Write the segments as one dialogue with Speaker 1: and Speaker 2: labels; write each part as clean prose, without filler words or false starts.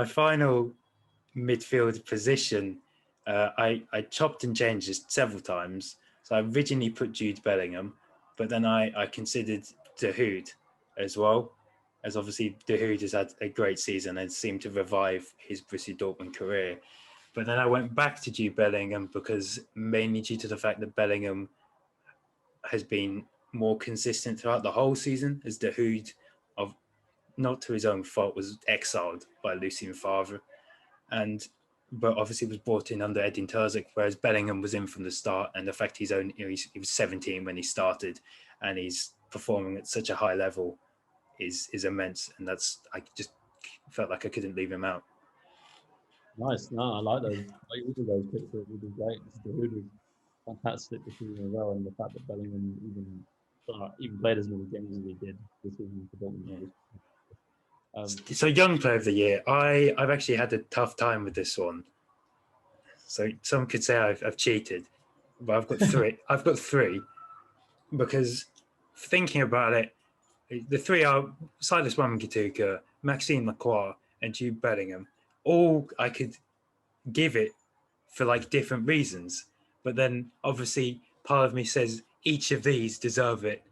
Speaker 1: My final midfield position, I chopped and changed it several times. So I originally put Jude Bellingham, but then I considered Dahoud as well, as obviously Dahoud has had a great season and seemed to revive his Borussia Dortmund career. But then I went back to Jude Bellingham because mainly due to the fact that Bellingham has been more consistent throughout the whole season, as Dahoud, of not to his own fault, was exiled by Lucien Favre, and but obviously was brought in under Edin Terzic, whereas Bellingham was in from the start. And the fact he was 17 when he started, and he's performing at such a high level is immense, and that's I just felt like I couldn't leave him out.
Speaker 2: Nice. No, I like those. Like all of those picks were really great. The hood was fantastic this season as well, and the fact that Bellingham even played as many games as he did this season for Dortmund
Speaker 1: Yeah.
Speaker 2: was. Um,
Speaker 1: So young player of the year, I've actually had a tough time with this one. So some could say I've cheated, but I've got three. I've got three because thinking about it, the three are Silas Wamangituka, Maxime Lacroix, and Jude Bellingham. All I could give it for like different reasons, but then obviously part of me says each of these deserve it,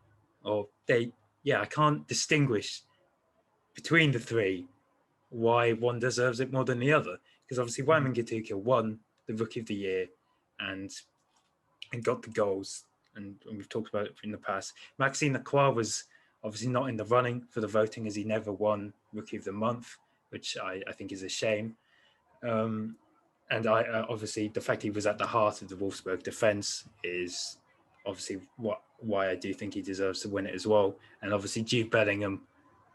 Speaker 1: or they. Yeah, I can't distinguish between the three why one deserves it more than the other. Because obviously Wamangituka won the Rookie of the Year and got the goals, and we've talked about it in the past. Maxime Lacroix was obviously not in the running for the voting as he never won Rookie of the Month, which I think is a shame. And I obviously the fact he was at the heart of the Wolfsburg defence is obviously why I do think he deserves to win it as well. And obviously Jude Bellingham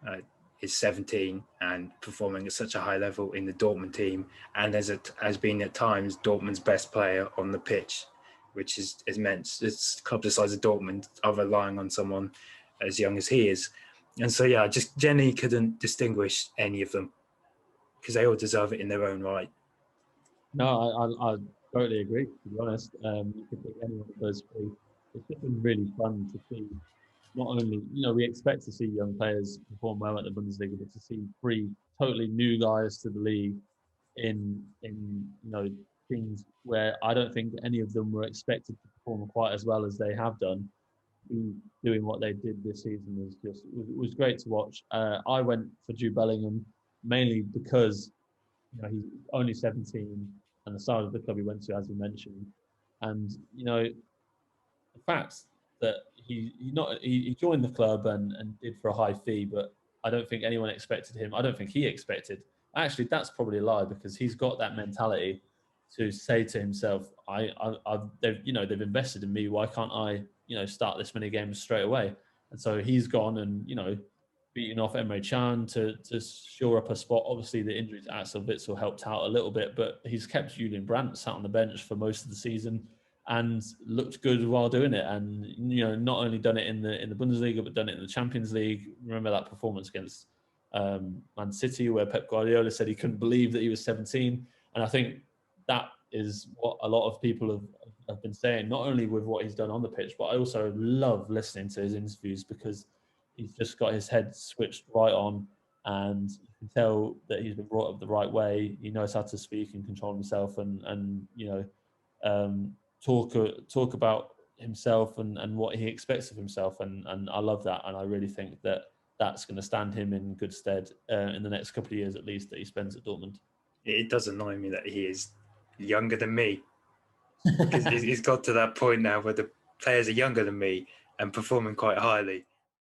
Speaker 1: uh, is 17 and performing at such a high level in the Dortmund team, and has been at times Dortmund's best player on the pitch, which is meant it's club the size of Dortmund are relying on someone as young as he is. And so yeah, I just generally couldn't distinguish any of them because they all deserve it in their own right.
Speaker 2: no, I totally agree. To be honest, you could pick any one of those three. It's just been really fun to see. Not only we expect to see young players perform well at the Bundesliga, but to see three totally new guys to the league in teams where I don't think any of them were expected to perform quite as well as they have done. Doing what they did this season was great to watch. I went for Jude Bellingham mainly because he's only 17 and the size of the club he went to, as you mentioned, and the fact that he joined the club and did for a high fee, but I don't think anyone expected him. I don't think he expected. Actually, that's probably a lie because he's got that mentality to say to himself, they've invested in me. Why can't I start this many games straight away? And so he's gone and beating off Emre Can to shore up a spot. Obviously, the injury to Axel Witsel helped out a little bit, but he's kept Julian Brandt sat on the bench for most of the season and looked good while doing it. And not only done it in the Bundesliga, but done it in the Champions League. Remember that performance against Man City, where Pep Guardiola said he couldn't believe that he was 17. And I think that is what a lot of people have been saying, not only with what he's done on the pitch, but I also love listening to his interviews because he's just got his head switched right on, and you can tell that he's been brought up the right way. He knows how to speak and control himself, and talk about himself and what he expects of himself, and I love that, and I really think that that's going to stand him in good stead in the next couple of years at least that he spends at Dortmund.
Speaker 1: It does annoy me that he is younger than me because he's got to that point now where the players are younger than me and performing quite highly.